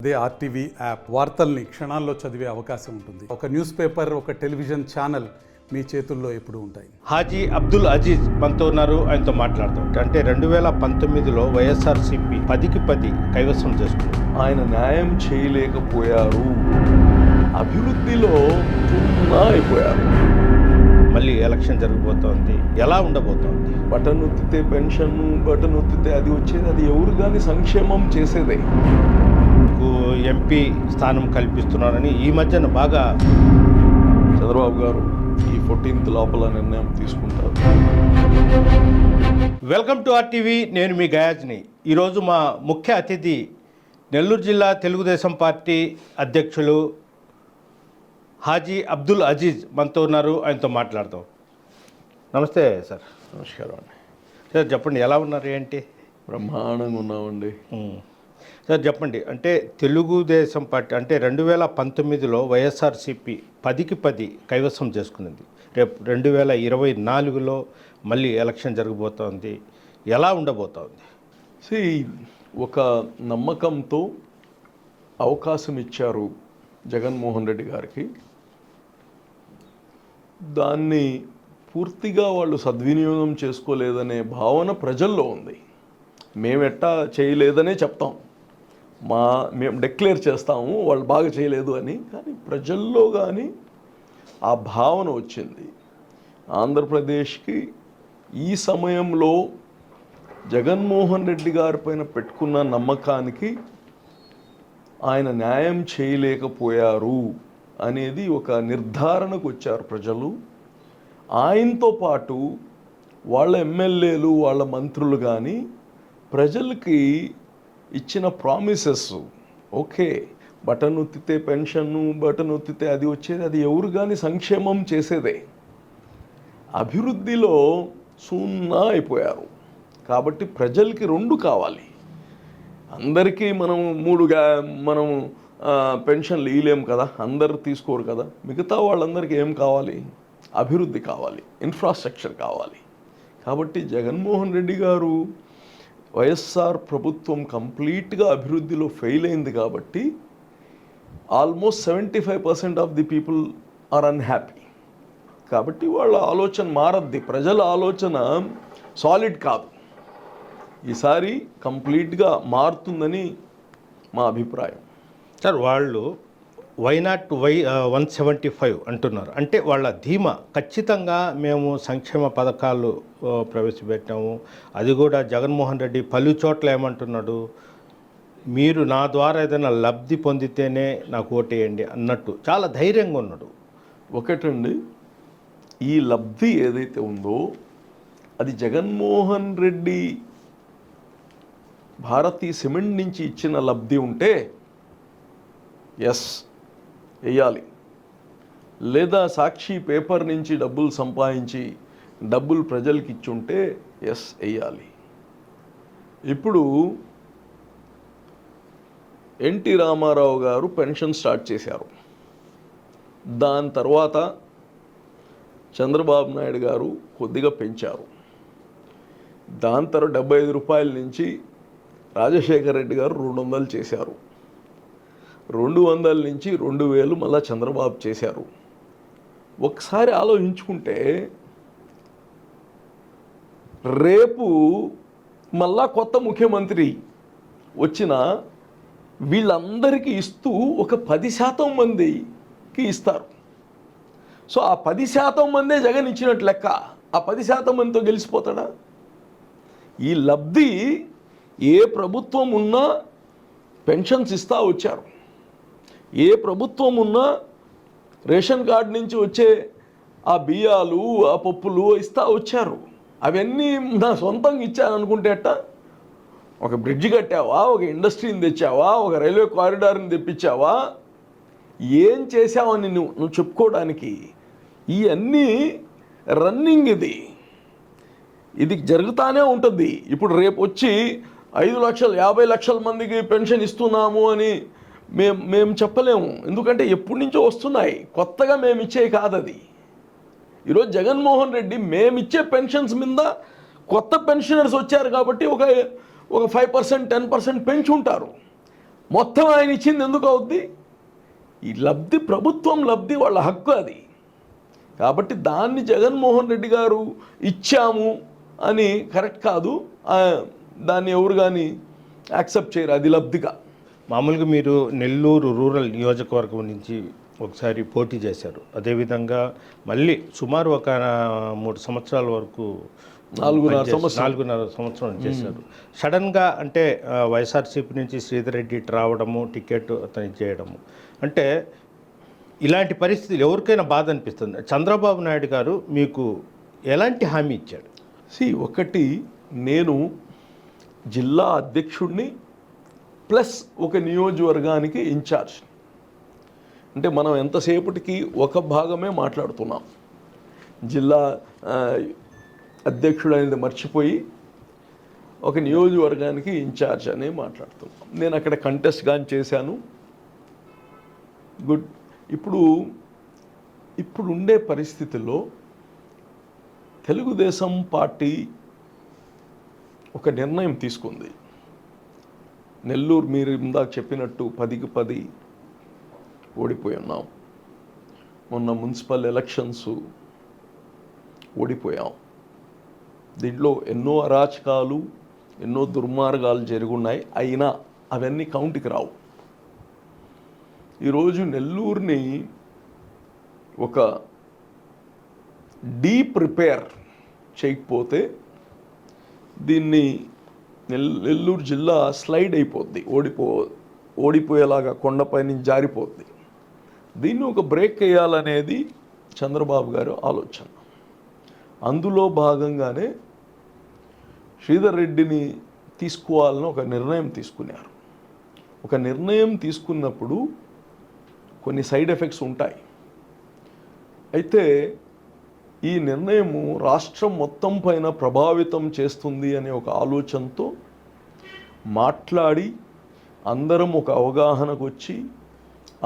అదే RTV app వార్తల్ని క్షణాల్లో చదివే అవకాశం ఉంటుంది. ఒక న్యూస్ పేపర్, ఒక టెలివిజన్ ఛానల్ మీ చేతుల్లో ఎప్పుడూ ఉంటాయి. హాజీ అబ్దుల్ అజీజ్ మనతో ఉన్నారు, ఆయనతో మాట్లాడతాం. అంటే 2019లో వైఎస్ఆర్సీపీ 10కి 10 కైవసం చేసుకుంది. ఆయన న్యాయం చేయలేకపోయారు, అభివృద్ధిలో సున్నా అయిపోయారు. మళ్ళీ ఎలక్షన్ జరగబోతోంది, ఎలా ఉండబోతోంది? బటన్ ఒత్తితే పెన్షన్, బటన్ ఒత్తితే అది వచ్చేది. అది ఎవరు కానీ సంక్షేమం చేసేదే. ఎంపీ స్థానం కల్పిస్తున్నారని ఈ మధ్యన బాగా చంద్రబాబు గారు ఈ 14th లోపల నిర్ణయం తీసుకుంటారు. వెల్కమ్ టు ఆర్టీవీ, నేను మీ గయాజ్ని. ఈరోజు మా ముఖ్య అతిథి నెల్లూరు జిల్లా తెలుగుదేశం పార్టీ అధ్యక్షులు హాజీ అబ్దుల్ అజీజ్ మనతో ఉన్నారు, ఆయనతో మాట్లాడతాం. నమస్తే సార్. నమస్కారం అండి. సార్ చెప్పండి, ఎలా ఉన్నారు, ఏంటి? బ్రహ్మాండంగా ఉన్నామండి. సార్ చెప్పండి, అంటే తెలుగుదేశం పార్టీ అంటే 2019లో వైఎస్ఆర్సీపీ 10కి 10 కైవసం చేసుకున్నది. రేపు 2024లో మళ్ళీ ఎలక్షన్ జరగబోతోంది, ఎలా ఉండబోతోంది? ఒక నమ్మకంతో అవకాశం ఇచ్చారు జగన్మోహన్ రెడ్డి గారికి. దాన్ని పూర్తిగా వాళ్ళు సద్వినియోగం చేసుకోలేదనే భావన ప్రజల్లో ఉంది. మేమెట్టా చేయలేదనే చెప్తాం, మేము డిక్లేర్ చేస్తాము వాళ్ళు బాగా చేయలేదు అని. కానీ ప్రజల్లో కానీ ఆ భావన వచ్చింది. ఆంధ్రప్రదేశ్కి ఈ సమయంలో జగన్మోహన్ రెడ్డి గారి పైన పెట్టుకున్న నమ్మకానికి ఆయన న్యాయం చేయలేకపోయారు అనేది ఒక నిర్ధారణకు వచ్చారు ప్రజలు. ఆయనతో పాటు వాళ్ళ ఎమ్మెల్యేలు, వాళ్ళ మంత్రులు కానీ ప్రజలకి ఇచ్చిన ప్రామిసెస్, ఓకే బటన్ ఒత్తితే పెన్షన్ను, బటన్ ఒత్తితే అది వచ్చేది. అది ఎవరు కానీ సంక్షేమం చేసేదే. అభివృద్ధిలో సున్నా అయిపోయారు. కాబట్టి ప్రజలకి రెండు కావాలి. అందరికీ మనం మనం పెన్షన్లు ఇవ్వలేము కదా, అందరు తీసుకోరు కదా. మిగతా వాళ్ళందరికీ ఏం కావాలి? అభివృద్ధి కావాలి, ఇన్ఫ్రాస్ట్రక్చర్ కావాలి. కాబట్టి జగన్మోహన్ రెడ్డి గారు, వైఎస్ఆర్ ప్రభుత్వం కంప్లీట్గా అభివృద్ధిలో ఫెయిల్ అయింది. కాబట్టి almost 75% of the people are unhappy. కాబట్టి వాళ్ళ ఆలోచన మారద్ది, ప్రజల ఆలోచన సాలిడ్ కాదు. ఈసారి కంప్లీట్గా మారుతుందని మా అభిప్రాయం. సార్ వాళ్ళు వై నాట్ 175 అంటున్నారు. అంటే వాళ్ళ ధీమా ఖచ్చితంగా మేము సంక్షేమ పథకాలు ప్రవేశపెట్టాము, అది కూడా జగన్మోహన్ రెడ్డి పలు చోట్ల ఏమంటున్నాడు, మీరు నా ద్వారా ఏదైనా లబ్ధి పొందితేనే నాకు ఓటేయండి అన్నట్టు చాలా ధైర్యంగా ఉన్నాడు. ఒకటండి, ఈ లబ్ధి ఏదైతే ఉందో అది జగన్మోహన్ రెడ్డి భారతీయ సిమెంట్ నుంచి ఇచ్చిన లబ్ధి ఉంటే ఎస్ వేయాలి. లేదా సాక్షి పేపర్ నుంచి డబ్బులు సంపాదించి డబ్బులు ప్రజలకి ఇచ్చుంటే ఎస్ వేయాలి. ఇప్పుడు ఎన్టీ రామారావు గారు పెన్షన్ స్టార్ట్ చేశారు. దాని తర్వాత చంద్రబాబు నాయుడు గారు కొద్దిగా పెంచారు. దాని తర్వాత 75 రూపాయల నుంచి రాజశేఖర రెడ్డి గారు 200 చేశారు. 200 నుంచి 2000 మళ్ళా చంద్రబాబు చేశారు. ఒకసారి ఆలోచించుకుంటే రేపు మళ్ళా కొత్త ముఖ్యమంత్రి వచ్చిన వీళ్ళందరికీ ఇస్తూ ఒక 10% మందికి ఇస్తారు. సో ఆ 10% మందే జగన్ ఇచ్చినట్టు లెక్క. ఆ 10% మందితో గెలిచిపోతాడా? ఈ లబ్ధి ఏ ప్రభుత్వం ఉన్నా పెన్షన్స్ ఇస్తూ వచ్చారు. ఏ ప్రభుత్వం ఉన్నా రేషన్ కార్డు నుంచి వచ్చే ఆ బియ్యాలు, ఆ పప్పులు ఇస్తూ వచ్చారు. అవన్నీ నా సొంతంగా ఇచ్చాను అనుకుంటే అట్ట? ఒక బ్రిడ్జ్ కట్టావా, ఒక ఇండస్ట్రీని తెచ్చావా, ఒక రైల్వే కారిడార్ని తెప్పించావా, ఏం చేసావని నువ్వు చెప్పుకోవడానికి? ఇవన్నీ రన్నింగ్, ఇది జరుగుతూనే ఉంటుంది. ఇప్పుడు రేపు వచ్చి 5 లక్షలు 50 లక్షల మందికి పెన్షన్ ఇస్తున్నాము అని మేము చెప్పలేము. ఎందుకంటే ఎప్పటి నుంచో వస్తున్నాయి, కొత్తగా మేము ఇచ్చేవి కాదు అది. ఈరోజు జగన్మోహన్ రెడ్డి మేమిచ్చే పెన్షన్స్ మీద కొత్త పెన్షనర్స్ వచ్చారు కాబట్టి ఒక 5% 10% పెంచుంటారు. మొత్తం ఆయన ఇచ్చింది ఎందుకు అవుద్ది? ఈ లబ్ధి ప్రభుత్వం లబ్ధి వాళ్ళ హక్కు అది. కాబట్టి దాన్ని జగన్మోహన్ రెడ్డి గారు ఇచ్చాము అని కరెక్ట్ కాదు. దాన్ని ఎవరు కానీ యాక్సెప్ట్ చేయరు అది లబ్ధిగా. మామూలుగా మీరు నెల్లూరు రూరల్ నియోజకవర్గం నుంచి ఒకసారి పోటీ చేశారు. అదేవిధంగా మళ్ళీ సుమారు ఒక 3 సంవత్సరాల వరకు 4.5 సంవత్సరం చేశారు. సడన్గా అంటే వైఎస్ఆర్సీపీ నుంచి శ్రీధర్ రెడ్డి రావడము, టికెట్ అతను చేయడము, అంటే ఇలాంటి పరిస్థితులు ఎవరికైనా బాధ అనిపిస్తుంది. చంద్రబాబు నాయుడు గారు మీకు ఎలాంటి హామీ ఇచ్చాడు? ఒకటి, నేను జిల్లా అధ్యక్షుడిని ప్లస్ ఒక నియోజకవర్గానికి ఇన్ఛార్జ్. అంటే మనం ఎంతసేపటికి ఒక భాగమే మాట్లాడుతున్నాం. జిల్లా అధ్యక్షుడు అనేది మర్చిపోయి ఒక నియోజకవర్గానికి ఇన్ఛార్జ్ అని మాట్లాడుతున్నాం. నేను అక్కడ కంటెస్ట్ కానీ చేశాను. గుడ్. ఇప్పుడు ఉండే పరిస్థితుల్లో తెలుగుదేశం పార్టీ ఒక నిర్ణయం తీసుకుంది. నెల్లూరు మీరు ఇందాక చెప్పినట్టు 10కి 10 ఓడిపోయి ఉన్నాం. మొన్న మున్సిపల్ ఎలక్షన్స్ ఓడిపోయాం. దీంట్లో ఎన్నో అరాచకాలు, ఎన్నో దుర్మార్గాలు జరుగున్నాయి. అయినా అవన్నీ కౌంట్కి రావు. ఈరోజు నెల్లూరుని ఒక డీప్ రిపేర్ చేయకపోతే దీన్ని నెల్లూరు జిల్లా స్లైడ్ అయిపోద్ది, ఓడిపోయేలాగా కొండపై నుంచి జారిపోద్ది. దీన్ని ఒక బ్రేక్ వేయాలనేది చంద్రబాబు గారు ఆలోచన. అందులో భాగంగానే శ్రీధర్ రెడ్డిని తీసుకోవాలని ఒక నిర్ణయం తీసుకున్నారు. ఒక నిర్ణయం తీసుకున్నప్పుడు కొన్ని సైడ్ ఎఫెక్ట్స్ ఉంటాయి. అయితే ఈ నిర్ణయము రాష్ట్రం మొత్తం పైన ప్రభావితం చేస్తుంది అనే ఒక ఆలోచనతో మాట్లాడి అందరం ఒక అవగాహనకు వచ్చి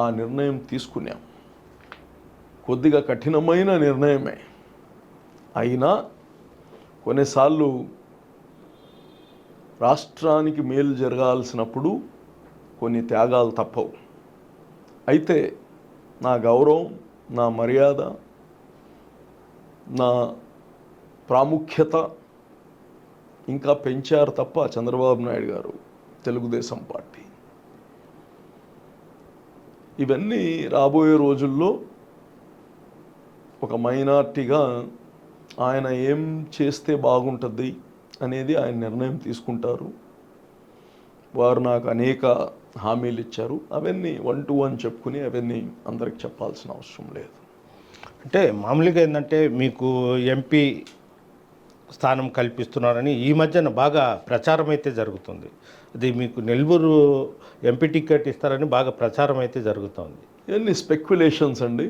ఆ నిర్ణయం తీసుకున్నాం. కొద్దిగా కఠినమైన నిర్ణయమే అయినా కొన్నిసార్లు రాష్ట్రానికి మేలు జరగాల్సినప్పుడు కొన్ని త్యాగాలు తప్పవు. అయితే నా గౌరవం, నా మర్యాద, నా ప్రాముఖ్యత ఇంకా పెంచారు తప్ప చంద్రబాబు నాయుడు గారు, తెలుగుదేశం పార్టీ. ఇవన్నీ రాబోయే రోజుల్లో ఒక మైనార్టీగా ఆయన ఏం చేస్తే బాగుంటుంది అనేది ఆయన నిర్ణయం తీసుకుంటారు. వారు నాకు అనేక హామీలు ఇచ్చారు. అవన్నీ 1 to 1 చెప్పుకుని అవన్నీ అందరికి చెప్పాల్సిన అవసరం లేదు. అంటే మామూలుగా ఏంటంటే మీకు ఎంపీ స్థానం కల్పిస్తున్నారని ఈ మధ్యన బాగా ప్రచారం అయితే జరుగుతుంది. అది మీకు నెల్లూరు ఎంపీ టికెట్ ఇస్తారని బాగా ప్రచారం అయితే జరుగుతుంది. ఇవన్నీ స్పెక్యులేషన్స్ అండి,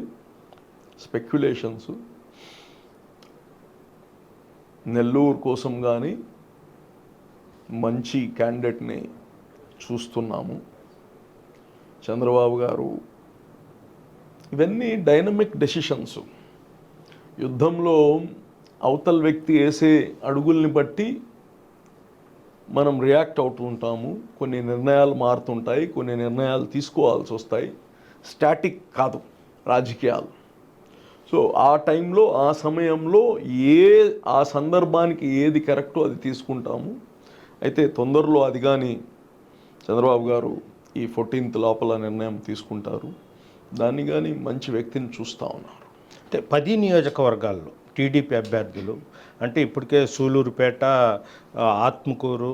స్పెక్యులేషన్స్. నెల్లూరు కోసం కానీ మంచి క్యాండిడేట్ని చూస్తున్నాము. చంద్రబాబు గారు ఇవన్నీ డైనమిక్ డెసిషన్స్. యుద్ధంలో అవతల వ్యక్తి వేసే అడుగుల్ని బట్టి మనం రియాక్ట్ అవుతుంటాము. కొన్ని నిర్ణయాలు మారుతుంటాయి, కొన్ని నిర్ణయాలు తీసుకోవాల్సి వస్తాయి. స్టాటిక్ కాదు రాజకీయాలు. సో ఆ టైంలో, ఆ సమయంలో ఆ సందర్భానికి ఏది కరెక్టో అది తీసుకుంటాము. అయితే తొందరలో అది కానీ చంద్రబాబు గారు ఈ 14th లోపల నిర్ణయం తీసుకుంటారు. దాన్ని కానీ మంచి వ్యక్తిని చూస్తూ ఉన్నారు. అంటే 10 నియోజకవర్గాల్లో టీడీపీ అభ్యర్థులు అంటే ఇప్పటికే సూలూరుపేట, ఆత్మకూరు,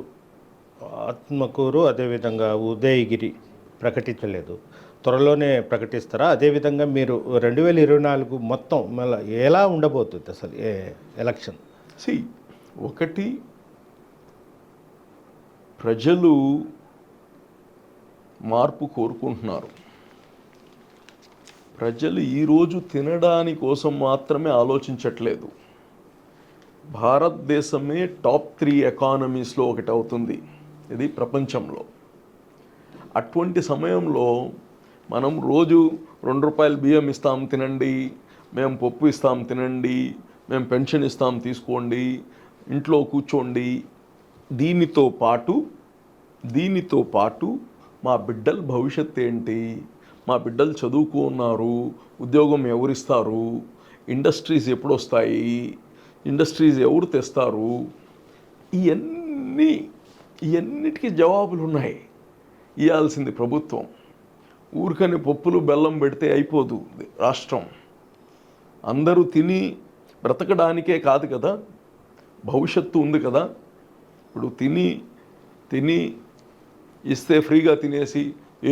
అదేవిధంగా ఉదయగిరి ప్రకటించలేదు. త్వరలోనే ప్రకటిస్తారా? అదేవిధంగా మీరు 2024 మొత్తం మళ్ళీ ఎలా ఉండబోతుంది అసలు ఎలక్షన్? ఒకటి, ప్రజలు మార్పు కోరుకుంటున్నారు. ప్రజలు ఈరోజు తినడాని కోసం మాత్రమే ఆలోచించట్లేదు. భారతదేశమే టాప్ 3 ఎకానమీస్లో ఒకటి అవుతుంది ఇది ప్రపంచంలో. అటువంటి సమయంలో మనం రోజు ₹2 బియ్యం ఇస్తాం తినండి, మేము పప్పు ఇస్తాం తినండి, మేము పెన్షన్ ఇస్తాం తీసుకోండి, ఇంట్లో కూర్చోండి, దీనితో పాటు మా బిడ్డల భవిష్యత్తు ఏంటి, మా బిడ్డలు చదువుకున్నారు, ఉద్యోగం ఎవరిస్తారు, ఇండస్ట్రీస్ ఎప్పుడు వస్తాయి, ఇండస్ట్రీస్ ఎవరు తెస్తారు, ఇవన్నిటికీ జవాబులు ఉన్నాయి. ఇవ్వాల్సింది ప్రభుత్వం. ఊరికని పప్పులు బెల్లం పెడితే అయిపోదు రాష్ట్రం. అందరూ తిని బ్రతకడానికే కాదు కదా, భవిష్యత్తు ఉంది కదా. ఇప్పుడు తిని ఇస్తే ఫ్రీగా తినేసి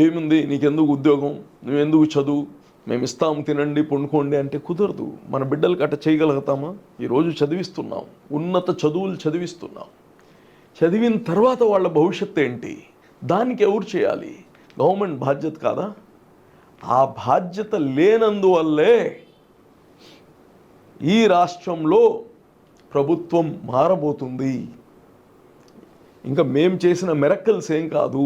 ఏముంది నీకెందుకు ఉద్యోగం, నువ్వెందుకు చదువు, మేము ఇస్తాము తినండి పండుకోండి అంటే కుదరదు. మన బిడ్డలకి అట్ట చేయగలుగుతామా? ఈరోజు చదివిస్తున్నాం, ఉన్నత చదువులు చదివిస్తున్నాం. చదివిన తర్వాత వాళ్ళ భవిష్యత్తు ఏంటి, దానికి ఎవరు చేయాలి? గవర్నమెంట్ బాధ్యత కాదా? ఆ బాధ్యత లేనందువల్లే ఈ రాష్ట్రంలో ప్రభుత్వం మారబోతుంది. ఇంకా మేము చేసిన మిరక్కల్స్ ఏం కాదు.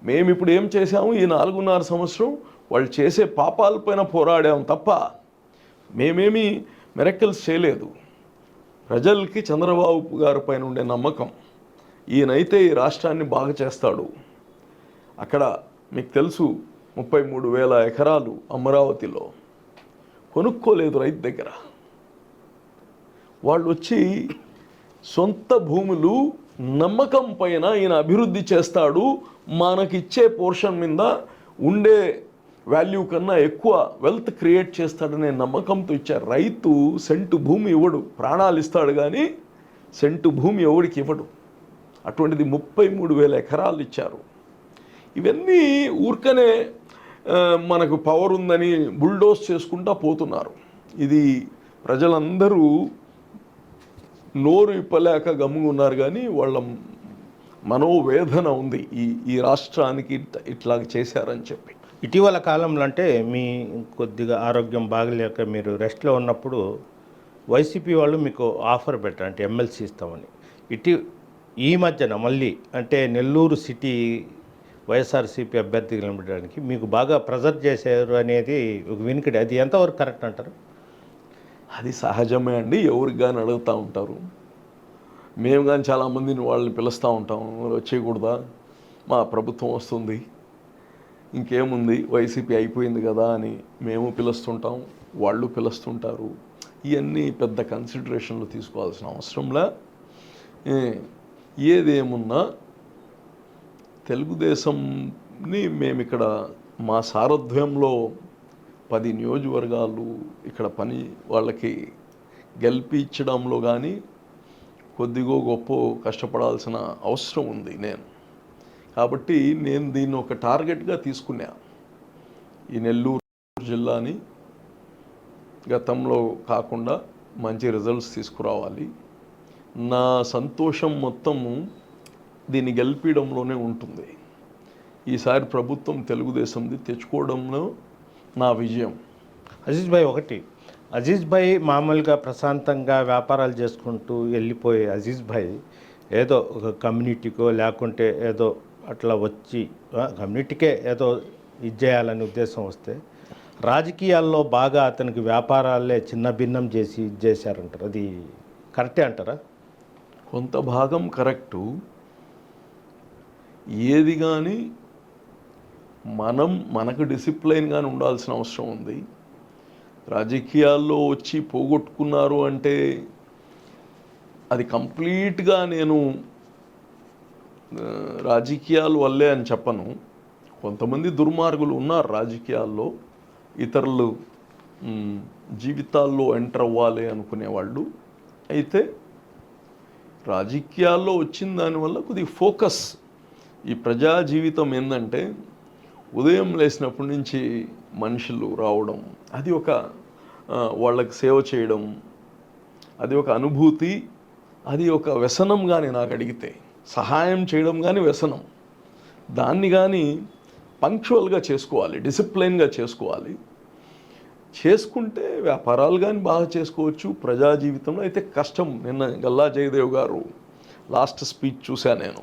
మేము ఇప్పుడు ఏం చేసాము, ఈ 4.5 సంవత్సరం వాళ్ళు చేసే పాపాలపైన పోరాడాము తప్ప మేమేమి మిరక్కల్స్ చేయలేదు. ప్రజలకి చంద్రబాబు గారి పైన ఉండే నమ్మకం, ఈయనైతే ఈ రాష్ట్రాన్ని బాగా చేస్తాడు. అక్కడ మీకు తెలుసు 33,000 ఎకరాలు అమరావతిలో కొనుక్కోలేదు రైతు దగ్గర. వాళ్ళు వచ్చి సొంత భూములు నమ్మకం పైన ఈయన అభివృద్ధి చేస్తాడు, మనకిచ్చే పోర్షన్ మీద ఉండే వాల్యూ కన్నా ఎక్కువ వెల్త్ క్రియేట్ చేస్తాడనే నమ్మకంతో ఇచ్చారు. రైతు సెంటు భూమి ఇవ్వడు, ప్రాణాలు ఇస్తాడు కానీ సెంటు భూమి ఎవడికి ఇవ్వడు. అటువంటిది 33,000 ఎకరాలు ఇచ్చారు. ఇవన్నీ ఊరికనే మనకు పవర్ ఉందని బుల్డోస్ చేసుకుంటా పోతున్నారు. ఇది ప్రజలందరూ నోరు ఇప్పలేక గమ్ముకున్నారు కానీ వాళ్ళ మనోవేదన ఉంది ఈ రాష్ట్రానికి ఇట్లా చేశారని చెప్పి. ఇటీవల కాలంలో అంటే మీ కొద్దిగా ఆరోగ్యం బాగలేక మీరు రెస్ట్లో ఉన్నప్పుడు వైసీపీ వాళ్ళు మీకు ఆఫర్ పెట్టారు, అంటే ఎమ్మెల్సీ ఇస్తామని. ఈ మధ్యన మళ్ళీ అంటే నెల్లూరు సిటీ వైఎస్ఆర్సీపీ అభ్యర్థిగా నిలబడడానికి మీకు బాగా ప్రెజర్ చేశారు అనేది ఒక వినికిడి. అది ఎంతవరకు కరెక్ట్ అంటారు? అది సహజమే అండి, ఎవరికి కానీ అడుగుతూ ఉంటారు. మేము కానీ చాలామందిని వాళ్ళని పిలుస్తూ ఉంటాం, వచ్చేయకూడదా, మా ప్రభుత్వం వస్తుంది, ఇంకేముంది వైసీపీ అయిపోయింది కదా అని మేము పిలుస్తుంటాం, వాళ్ళు పిలుస్తుంటారు. ఇవన్నీ పెద్ద కన్సిడరేషన్లు తీసుకోవాల్సిన అవసరంలా. ఏదేమున్నా తెలుగుదేశంని మేము ఇక్కడ మా సారథ్యంలో 10 నియోజకవర్గాలు ఇక్కడ పని వాళ్ళకి గెలిపించడంలో కానీ కొద్దిగో గొప్ప కష్టపడాల్సిన అవసరం ఉంది కాబట్టి నేను దీన్ని ఒక టార్గెట్గా తీసుకున్నా. ఈ నెల్లూరు జిల్లాని గతంలో కాకుండా మంచి రిజల్ట్స్ తీసుకురావాలి. నా సంతోషం మొత్తము దీన్ని గెలిపించడంలోనే ఉంటుంది. ఈసారి ప్రభుత్వం తెలుగుదేశంది తెచ్చుకోవడంలో నా విజయం. అజీజ్ భాయ్ మామూలుగా ప్రశాంతంగా వ్యాపారాలు చేసుకుంటూ వెళ్ళిపోయే అజీజ్ భాయ్ ఏదో ఒక కమ్యూనిటీకో లేకుంటే ఏదో అట్లా వచ్చి కమ్యూనిటీకే ఏదో ఇది చేయాలనే ఉద్దేశం వస్తే రాజకీయాల్లో బాగా అతనికి వ్యాపారాలే చిన్న భిన్నం చేసి ఇది చేశారంటారు. అది కరెక్టే అంటారా? కొంత భాగం కరెక్టు. ఏది కానీ మనకు డిసిప్లైన్గానే ఉండాల్సిన అవసరం ఉంది. రాజకీయాల్లో వచ్చి పోగొట్టుకున్నారు అంటే అది కంప్లీట్గా నేను రాజకీయాల వల్లే అని చెప్పను. కొంతమంది దుర్మార్గులు ఉన్నారు రాజకీయాల్లో, ఇతరులు జీవితాల్లో ఎంటర్ అవ్వాలి అనుకునేవాళ్ళు. అయితే రాజకీయాల్లో వచ్చిన దానివల్ల కొద్దిగా ఫోకస్, ఈ ప్రజా జీవితం ఏంటంటే ఉదయం లేచినప్పటి నుంచి మనుషులు రావడం, అది ఒక వాళ్ళకి సేవ చేయడం, అది ఒక అనుభూతి, అది ఒక వ్యసనం. కానీ నాకు అడిగితే సహాయం చేయడం కానీ వ్యసనం. దాన్ని కానీ పంక్చువల్గా చేసుకోవాలి, డిసిప్లైన్గా చేసుకోవాలి. చేసుకుంటే వ్యాపారాలు కానీ బాగా చేసుకోవచ్చు ప్రజా జీవితంలో. అయితే కష్టం. నిన్న గల్లా జయదేవ్ గారు లాస్ట్ స్పీచ్ చూశాను నేను.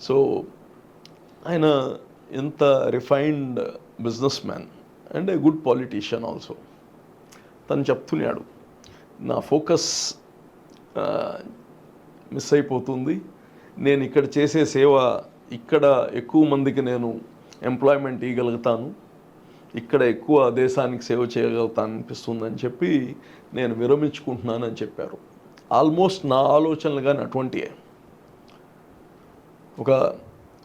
సో ఆయన ఎంత refined business man and a good politician also. తను చెప్తున్నాడు, నా ఫోకస్ మిస్ అయిపోతుంది, నేను ఇక్కడ చేసే సేవ ఇక్కడ ఎక్కువ మందికి నేను ఎంప్లాయ్మెంట్ ఇవ్వగలుగుతాను, ఇక్కడ ఎక్కువ దేశానికి సేవ చేయగలుగుతాను అనిపిస్తుందని చెప్పి నేను విరమించుకుంటున్నానని చెప్పారు. ఆల్మోస్ట్ నా ఆలోచనలు కానీ అటువంటివే. ఒక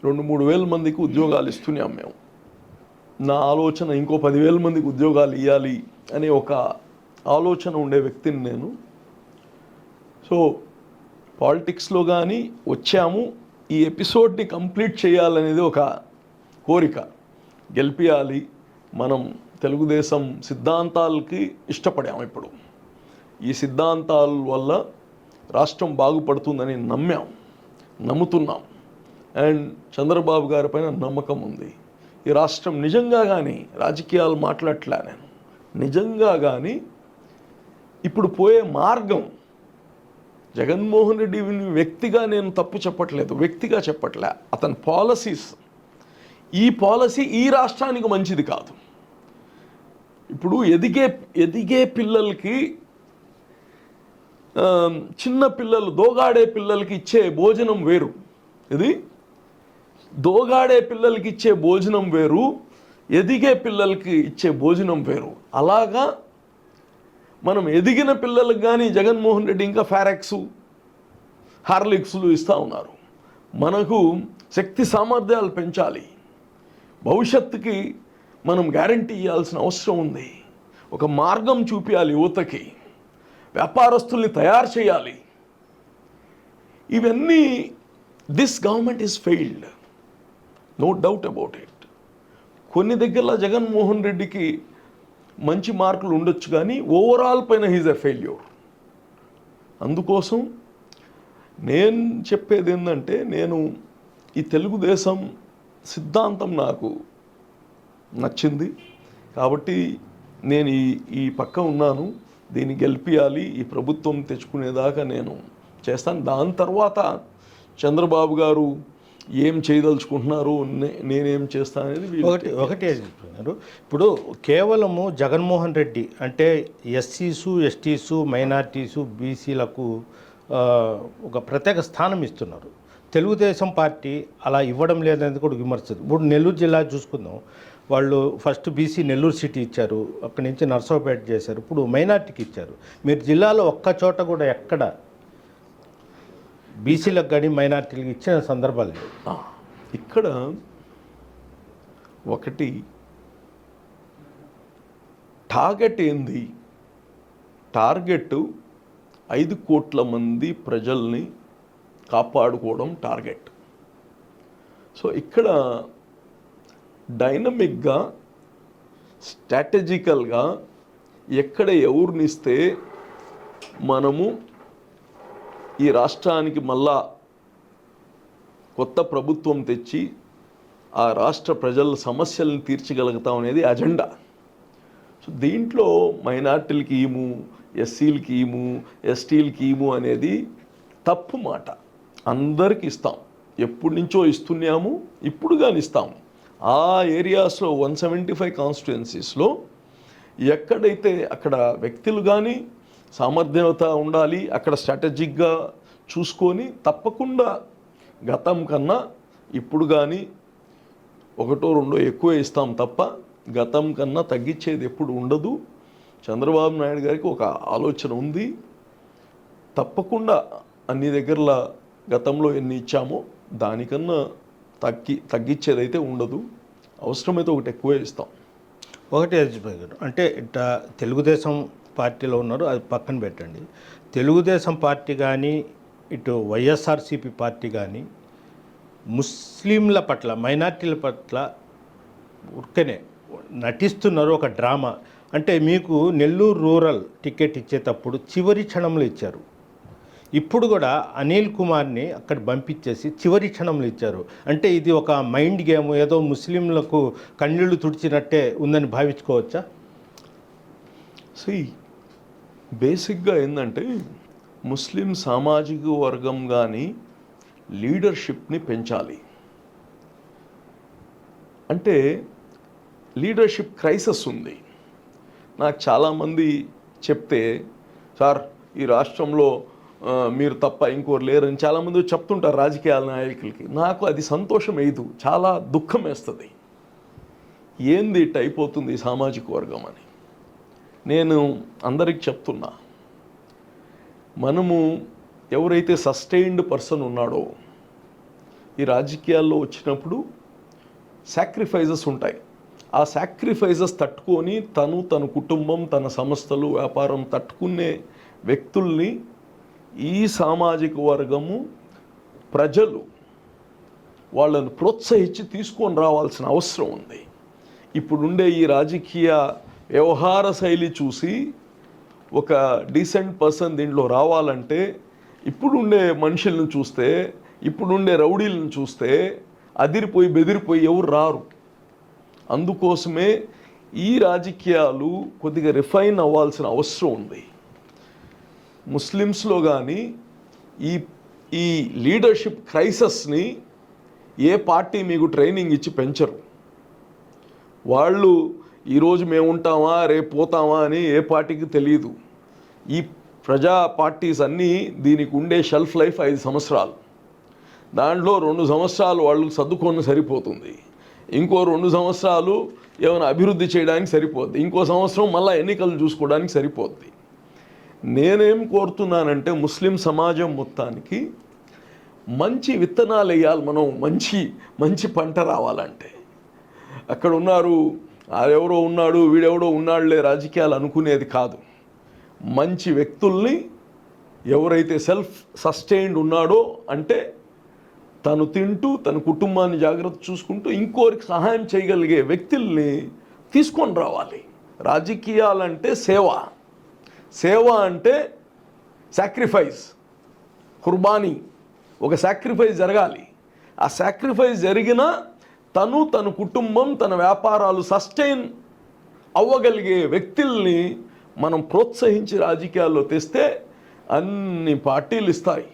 2-3 వేల మందికి ఉద్యోగాలు ఇస్తున్నాం మేము. నా ఆలోచన ఇంకో 10,000 మందికి ఉద్యోగాలు ఇవ్వాలి అనే ఒక ఆలోచన ఉండే వ్యక్తిని నేను. సో పాలిటిక్స్లో కానీ వచ్చాము, ఈ ఎపిసోడ్ని కంప్లీట్ చేయాలనేది ఒక కోరిక. గెలిపియాలి, మనం తెలుగుదేశం సిద్ధాంతాలకి ఇష్టపడాము. ఇప్పుడు ఈ సిద్ధాంతాల వల్ల రాష్ట్రం బాగుపడుతుందని నమ్ముతున్నాం. అండ్ చంద్రబాబు గారి పైన నమ్మకం ఉంది. ఈ రాష్ట్రం నిజంగా కానీ, రాజకీయాలు మాట్లాడట్లే నేను, నిజంగా కానీ ఇప్పుడు పోయే మార్గం, జగన్మోహన్ రెడ్డి వ్యక్తిగా నేను తప్పు చెప్పట్లేదు, వ్యక్తిగా చెప్పట్లే, అతని పాలసీస్, ఈ పాలసీ ఈ రాష్ట్రానికి మంచిది కాదు. ఇప్పుడు ఎదిగే పిల్లలకి, చిన్న పిల్లలు, దోగాడే పిల్లలకి ఇచ్చే భోజనం వేరు. ఇది దోగాడే పిల్లలకి ఇచ్చే భోజనం వేరు, ఎదిగే పిల్లలకి ఇచ్చే భోజనం వేరు. అలాగా మనం ఎదిగిన పిల్లలకు కానీ జగన్మోహన్ రెడ్డి ఇంకా ఫారెక్స్, హార్లిక్స్లు ఇస్తూ ఉన్నారు. మనకు శక్తి సామర్థ్యాలు పెంచాలి, భవిష్యత్తుకి మనం గ్యారంటీ ఇవ్వాల్సిన అవసరం ఉంది. ఒక మార్గం చూపించాలి యువతకి, వ్యాపారస్తుల్ని తయారు చేయాలి. ఇవన్నీ this government is failed, no doubt about it. కొన్ని దగ్గరలో జగన్మోహన్ రెడ్డికి మంచి మార్కులు ఉండొచ్చు, కానీ ఓవరాల్ పైన హీజ్ ఎ ఫెయిల్యూర్. అందుకోసం నేను చెప్పేది ఏంటంటే, నేను ఈ తెలుగుదేశం సిద్ధాంతం నాకు నచ్చింది కాబట్టి నేను ఈ పక్క ఉన్నాను. దీన్ని గెలిపియాలి, ఈ ప్రభుత్వం తెచ్చుకునేదాకా నేను చేస్తాను. దాని తర్వాత చంద్రబాబు గారు ఏం చేయదలుచుకుంటున్నారు, నేనేం చేస్తాను అనేది ఒకటే చెప్తున్నారు. ఇప్పుడు కేవలము జగన్మోహన్ రెడ్డి అంటే ఎస్సీసు, ఎస్టీసు, మైనార్టీసు, బీసీలకు ఒక ప్రత్యేక స్థానం ఇస్తున్నారు. తెలుగుదేశం పార్టీ అలా ఇవ్వడం లేదనేది కూడా విమర్శింది. ఇప్పుడు నెల్లూరు జిల్లా చూసుకుందాం, వాళ్ళు ఫస్ట్ బీసీ నెల్లూరు సిటీ ఇచ్చారు, అక్కడి నుంచి నర్సరావుపేట చేశారు, ఇప్పుడు మైనార్టీకి ఇచ్చారు. మీరు జిల్లాలో ఒక్క చోట కూడా ఎక్కడ బీసీలకు కానీ మైనార్టీలకు ఇచ్చిన సందర్భాలు లేవు. ఇక్కడ ఒకటి టార్గెట్ ఏంది? టార్గెట్ 5 కోట్ల మంది ప్రజల్ని కాపాడుకోవడం టార్గెట్. సో ఇక్కడ డైనమిక్గా, స్ట్రాటజికల్గా ఎక్కడ ఎవరినిస్తే మనము ఈ రాష్ట్రానికి మళ్ళా కొత్త ప్రభుత్వం తెచ్చి ఆ రాష్ట్ర ప్రజల సమస్యలను తీర్చగలుగుతాం అనేది అజెండా. సో దీంట్లో మైనార్టీలకి ఈము, ఎస్సీలకి ఈము, ఎస్టీలకి ఈము అనేది తప్పు మాట. అందరికి ఇస్తాం, ఎప్పటి నుంచో ఇస్తున్నాము, ఇప్పుడు కానీ ఇస్తాము. ఆ ఏరియాస్లో 175 కాన్స్టిట్యుయెన్సీస్లో ఎక్కడైతే అక్కడ వ్యక్తులు కానీ సామర్థ్యత ఉండాలి, అక్కడ స్ట్రాటజిక్గా చూసుకొని తప్పకుండా గతం కన్నా ఇప్పుడు కానీ 1-2 ఎక్కువ ఇస్తాం తప్ప గతం కన్నా తగ్గించేది ఎప్పుడు ఉండదు. చంద్రబాబు నాయుడు గారికి ఒక ఆలోచన ఉంది, తప్పకుండా అన్ని దగ్గరలా గతంలో ఎన్ని ఇచ్చామో దానికన్నా తగ్గించేదైతే ఉండదు. అవసరమైతే ఒకటి ఎక్కువే ఇస్తాం. ఒకటి అంటే తెలుగుదేశం పార్టీలో ఉన్నారు, అది పక్కన పెట్టండి. తెలుగుదేశం పార్టీ కానీ ఇటు వైఎస్ఆర్సీపీ పార్టీ కానీ ముస్లింల పట్ల, మైనార్టీల పట్ల ఉరికనే నటిస్తున్నారు, ఒక డ్రామా. అంటే మీకు నెల్లూరు రూరల్ టికెట్ ఇచ్చేటప్పుడు చివరి క్షణంలో ఇచ్చారు, ఇప్పుడు కూడా అనిల్ కుమార్ని అక్కడ పంపించేసి చివరి క్షణంలో ఇచ్చారు. అంటే ఇది ఒక మైండ్ గేమ్, ఏదో ముస్లింలకు కన్నీళ్లు తుడిచినట్టే ఉందని భావించుకోవచ్చా? బేసిక్గా ఏంటంటే ముస్లిం సామాజిక వర్గం కానీ లీడర్షిప్ని పెంచాలి. అంటే లీడర్షిప్ క్రైసిస్ ఉంది. నాకు చాలామంది చెప్తే, సార్ ఈ రాష్ట్రంలో మీరు తప్ప ఇంకోరు లేరని చాలామంది చెప్తుంటారు రాజకీయాల నాయకులకి. నాకు అది సంతోషం వేయదు, చాలా దుఃఖం వేస్తుంది. ఏంది ఇట్ అయిపోతుంది ఈ సామాజిక వర్గం అని. నేను అందరికి చెప్తున్నా, మనము ఎవరైతే సస్టైన్డ్ పర్సన్ ఉన్నాడో ఈ రాజకీయాల్లో వచ్చినప్పుడు సాక్రిఫైజెస్ ఉంటాయి. ఆ సాక్రిఫైజెస్ తట్టుకొని తన కుటుంబం, తన సంస్థలు, వ్యాపారం తట్టుకునే వ్యక్తుల్ని ఈ సామాజిక వర్గము, ప్రజలు వాళ్ళను ప్రోత్సహించి తీసుకొని రావాల్సిన అవసరం ఉంది. ఇప్పుడుండే ఈ రాజకీయ వ్యవహార శైలి చూసి ఒక డీసెంట్ పర్సన్ దీంట్లో రావాలంటే, ఇప్పుడుండే మనుషులను చూస్తే, ఇప్పుడుండే రౌడీలను చూస్తే అదిరిపోయి బెదిరిపోయి ఎవరు రారు. అందుకోసమే ఈ రాజకీయాలు కొద్దిగా రిఫైన్ అవ్వాల్సిన అవసరం ఉంది. ముస్లిమ్స్లో కానీ ఈ లీడర్షిప్ క్రైసిస్ని ఏ పార్టీ మీకు ట్రైనింగ్ ఇచ్చి పెంచరు. వాళ్ళు ఈరోజు మేము ఉంటామా రేపు పోతామా అని ఏ పార్టీకి తెలియదు. ఈ ప్రజా పార్టీస్ అన్నీ దీనికి ఉండే షెల్ఫ్ లైఫ్ 5 సంవత్సరాలు. దాంట్లో 2 సంవత్సరాలు వాళ్ళు సర్దుకొని సరిపోతుంది, ఇంకో 2 సంవత్సరాలు ఏమైనా అభివృద్ధి చేయడానికి సరిపోద్ది, ఇంకో సంవత్సరం మళ్ళీ ఎన్నికలు చూసుకోవడానికి సరిపోద్ది. నేనేం కోరుతున్నానంటే ముస్లిం సమాజం మొత్తానికి మంచి విత్తనాలు వేయాలి. మనం మంచి పంట రావాలంటే, అక్కడ ఉన్నారు ఎవరో ఉన్నాడు వీడెవడో ఉన్నాడులే రాజకీయాలు అనుకునేది కాదు. మంచి వ్యక్తుల్ని, ఎవరైతే సెల్ఫ్ సస్టైన్డ్ ఉన్నాడో అంటే తను తింటూ తన కుటుంబాన్ని జాగ్రత్త చూసుకుంటూ ఇంకోరికి సహాయం చేయగలిగే వ్యక్తుల్ని తీసుకొని రావాలి. రాజకీయాలంటే సేవ అంటే సాక్రిఫైస్, కుర్బానీ, ఒక సాక్రిఫైస్ జరగాలి. ఆ సాక్రిఫైస్ జరిగినా తన కుటుంబం, తన వ్యాపారాలు సస్టైన్ అవ్వగలిగే వ్యక్తుల్ని మనం ప్రోత్సహించి రాజకీయాల్లో తెస్తే అన్ని పార్టీలు ఇస్తాయి.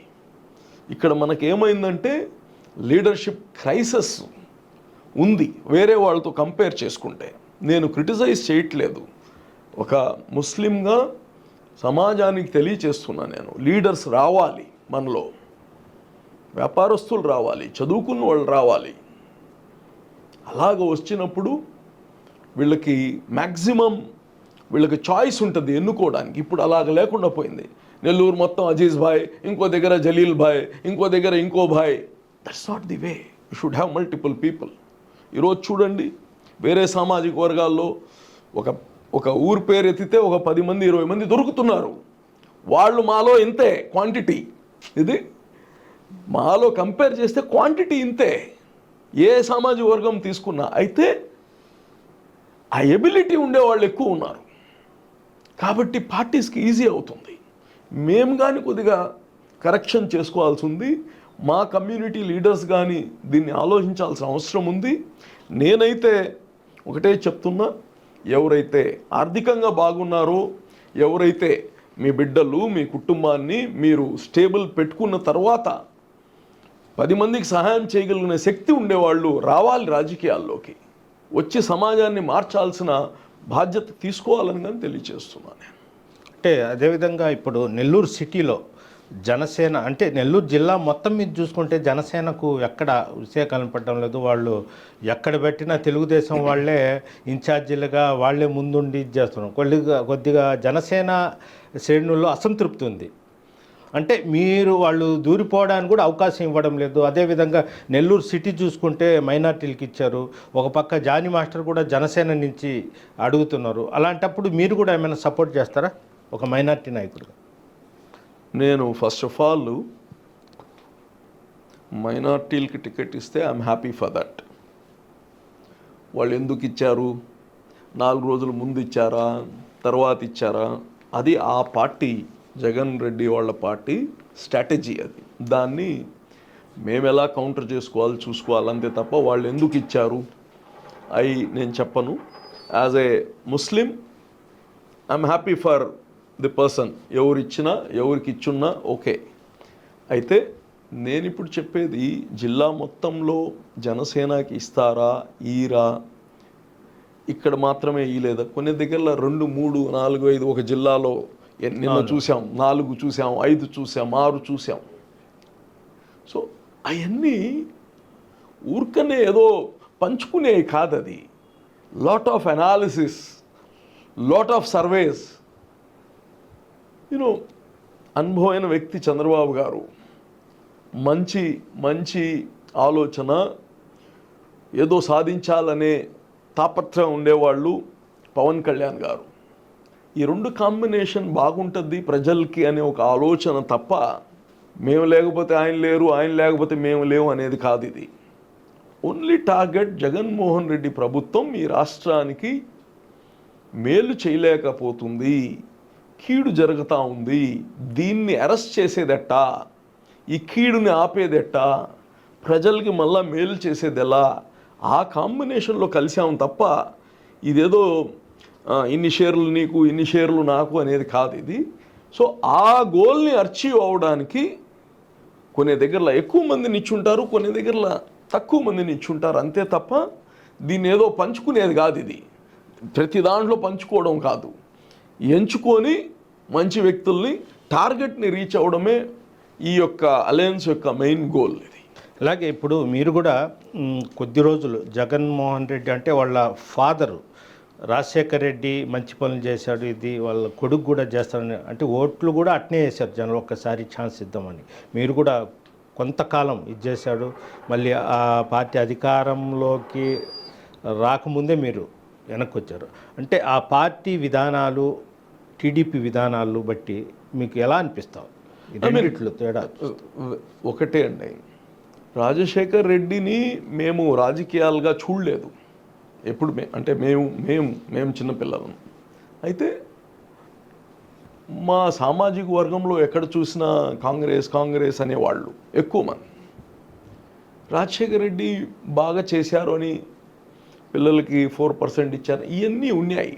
ఇక్కడ మనకేమైందంటే లీడర్షిప్ క్రైసిస్ ఉంది వేరే వాళ్ళతో కంపేర్ చేసుకుంటే. నేను క్రిటిసైజ్ చేయట్లేదు, ఒక ముస్లింగా సమాజానికి తెలియచేస్తున్నా నేను. లీడర్స్ రావాలి మనలో, వ్యాపారస్తులు రావాలి, చదువుకున్న వాళ్ళు రావాలి. అలాగ వచ్చినప్పుడు వీళ్ళకి మ్యాక్సిమం చాయిస్ ఉంటుంది ఎన్నుకోవడానికి. ఇప్పుడు అలాగ లేకుండా పోయింది. నెల్లూరు మొత్తం అజీజ్ భాయ్, ఇంకో దగ్గర జలీల్ భాయ్, ఇంకో దగ్గర ఇంకో భాయ్. That's not the way. You should have multiple people. ఈరోజు చూడండి, వేరే సామాజిక వర్గాల్లో ఒక ఊరు పేరు ఎత్తితే ఒక 10 మంది 20 మంది దొరుకుతున్నారు. వాళ్ళు మాలో ఇంతే క్వాంటిటీ, ఇది మాలో కంపేర్ చేస్తే క్వాంటిటీ ఇంతే. ఏ సామాజిక వర్గం తీసుకున్నా అయితే ఆ ఎబిలిటీ ఉండేవాళ్ళు ఎక్కువ ఉన్నారు కాబట్టి పార్టీస్కి ఈజీ అవుతుంది. మేము కానీ కొద్దిగా కరెక్షన్ చేసుకోవాల్సి ఉంది. మా కమ్యూనిటీ లీడర్స్ కానీ దీన్ని ఆలోచించాల్సిన అవసరం ఉంది. నేనైతే ఒకటే చెప్తున్నా, ఎవరైతే ఆర్థికంగా బాగున్నారో, ఎవరైతే మీ బిడ్డలు మీ కుటుంబాన్ని మీరు స్టేబుల్ పెట్టుకున్న తర్వాత 10 మందికి సహాయం చేయగలిగిన శక్తి ఉండేవాళ్ళు రావాలి రాజకీయాల్లోకి, వచ్చి సమాజాన్ని మార్చాల్సిన బాధ్యత తీసుకోవాలని కానీ తెలియజేస్తున్నాను. అంటే అదేవిధంగా ఇప్పుడు నెల్లూరు సిటీలో జనసేన, అంటే నెల్లూరు జిల్లా మొత్తం మీద చూసుకుంటే జనసేనకు ఎక్కడ విషయం కనపడడం లేదు. వాళ్ళు ఎక్కడ పెట్టినా తెలుగుదేశం వాళ్ళే ఇన్ఛార్జీలుగా వాళ్ళే ముందుండి చేస్తున్నారు. కొద్దిగా జనసేన శ్రేణుల్లో అసంతృప్తి ఉంది. అంటే వాళ్ళు దూరిపోవడానికి కూడా అవకాశం ఇవ్వడం లేదు. అదేవిధంగా నెల్లూరు సిటీ చూసుకుంటే మైనార్టీలకు ఇచ్చారు. ఒక పక్క జానీ మాస్టర్ కూడా జనసేన నుంచి అడుగుతున్నారు. అలాంటప్పుడు మీరు కూడా ఏమైనా సపోర్ట్ చేస్తారా ఒక మైనార్టీ నాయకుడు? నేను ఫస్ట్ ఆఫ్ ఆల్ మైనార్టీలకి టికెట్ ఇస్తే ఐఎమ్ హ్యాపీ ఫర్ దట్. వాళ్ళు ఎందుకు ఇచ్చారు, 4 రోజుల ముందు ఇచ్చారా, తర్వాత ఇచ్చారా, అది ఆ పార్టీ జగన్ రెడ్డి వాళ్ళ పార్టీ స్ట్రాటజీ. అది దాన్ని మేము ఎలా కౌంటర్ చూసుకోవాలి అంతే తప్ప వాళ్ళు ఎందుకు ఇచ్చారు నేను చెప్పను. As a Muslim I'm happy for the person. ఎవరిచ్చినా ఎవరికి ఇచ్చున్నా ఓకే. అయితే నేను ఇప్పుడు చెప్పేది జిల్లా మొత్తంలో జనసేనకి ఇస్తారా ఈరా, ఇక్కడ మాత్రమే ఇయలేదా, కొన్ని దగ్గరలో 2, 3, 4, 5 ఒక జిల్లాలో నిన్న చూసాం, 4 చూసాం, 5 చూసాం, 6 చూసాం. సో అవన్నీ ఊరికనే ఏదో పంచుకునే కాదు, అది lot of analysis, lot of surveys. You know అనుభవమైన వ్యక్తి చంద్రబాబు గారు, మంచి మంచి ఆలోచన, ఏదో సాధించాలనే తాపత్రయం ఉండేవాళ్ళు పవన్ కళ్యాణ్ గారు. ఈ 2 కాంబినేషన్ బాగుంటుంది ప్రజలకి అనే ఒక ఆలోచన తప్ప, మేము లేకపోతే ఆయన లేరు, ఆయన లేకపోతే మేము లేవు అనేది కాదు. ఇది ఓన్లీ టార్గెట్ జగన్మోహన్ రెడ్డి ప్రభుత్వం ఈ రాష్ట్రానికి మేలు చేయలేకపోతుంది, కీడు జరుగుతూ ఉంది, దీన్ని అరెస్ట్ చేసేదెట్టా, ఈ కీడుని ఆపేదెట్టా, ప్రజలకి మళ్ళా మేలు చేసేది ఎలా, ఆ కాంబినేషన్లో కలిసాం తప్ప ఇదేదో ఇన్ని షేర్లు నీకు, ఇన్ని షేర్లు నాకు అనేది కాదు ఇది. సో ఆ గోల్ని అచీవ్ అవ్వడానికి కొన్ని దగ్గరలో ఎక్కువ మందిని ఇచ్చుంటారు, కొన్ని దగ్గరలో తక్కువ మందిని ఇచ్చుంటారు, అంతే తప్ప దీన్ని ఏదో పంచుకునేది కాదు. ఇది ప్రతి దాంట్లో పంచుకోవడం కాదు, ఎంచుకొని మంచి వ్యక్తుల్ని టార్గెట్ని రీచ్ అవ్వడమే ఈ యొక్క అలయన్స్ యొక్క మెయిన్ గోల్. ఇది అలాగే ఇప్పుడు మీరు కూడా కొద్ది రోజులు జగన్మోహన్ రెడ్డి అంటే వాళ్ళ ఫాదరు రాజశేఖర్ రెడ్డి మంచి పనులు చేశాడు, ఇది వాళ్ళ కొడుకు కూడా చేస్తాడని, అంటే ఓట్లు కూడా అట్నే వేశారు జనం, ఒక్కసారి ఛాన్స్ ఇద్దామని. మీరు కూడా కొంతకాలం ఇది చేశాడు, మళ్ళీ ఆ పార్టీ అధికారంలోకి రాకముందే మీరు వెనక్కి వచ్చారు. అంటే ఆ పార్టీ విధానాలు, టీడీపీ విధానాలు బట్టి మీకు ఎలా అనిపిస్తావు? రెండిట్లో తేడా ఒకటే అండి, రాజశేఖర్ రెడ్డిని మేము రాజకీయాలుగా చూడలేదు ఎప్పుడు. అంటే మేము చిన్నపిల్లలం అయితే మా సామాజిక వర్గంలో ఎక్కడ చూసినా కాంగ్రెస్ అనేవాళ్ళు ఎక్కువ మంది. రాజశేఖర్ రెడ్డి బాగా చేశారు అని పిల్లలకి 4% ఇచ్చారు, ఇవన్నీ ఉన్నాయి.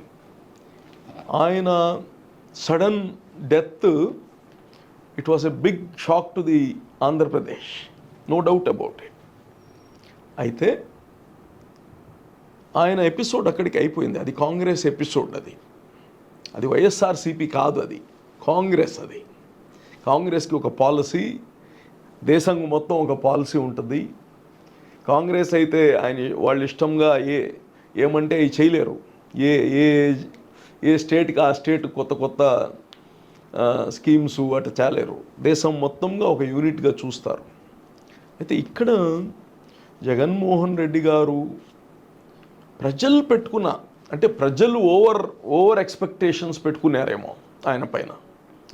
ఆయన sudden death, it was a big shock to the Andhra Pradesh, no doubt about it. అయితే ఆయన ఎపిసోడ్ అక్కడికి అయిపోయింది, అది కాంగ్రెస్ ఎపిసోడ్, అది వైఎస్ఆర్సీపీ కాదు, అది కాంగ్రెస్. అది కాంగ్రెస్కి ఒక పాలసీ, దేశం మొత్తం ఒక పాలసీ ఉంటుంది. కాంగ్రెస్ అయితే ఆయన వాళ్ళు ఇష్టంగా ఏమంటే అవి చేయలేరు. ఏ స్టేట్కి ఆ స్టేట్ కొత్త స్కీమ్స్ అటు చాలేరు, దేశం మొత్తంగా ఒక యూనిట్గా చూస్తారు. అయితే ఇక్కడ జగన్మోహన్ రెడ్డి గారు ప్రజలు పెట్టుకున్న, అంటే ప్రజలు ఓవర్ ఎక్స్పెక్టేషన్స్ పెట్టుకున్నారేమో ఆయన పైన.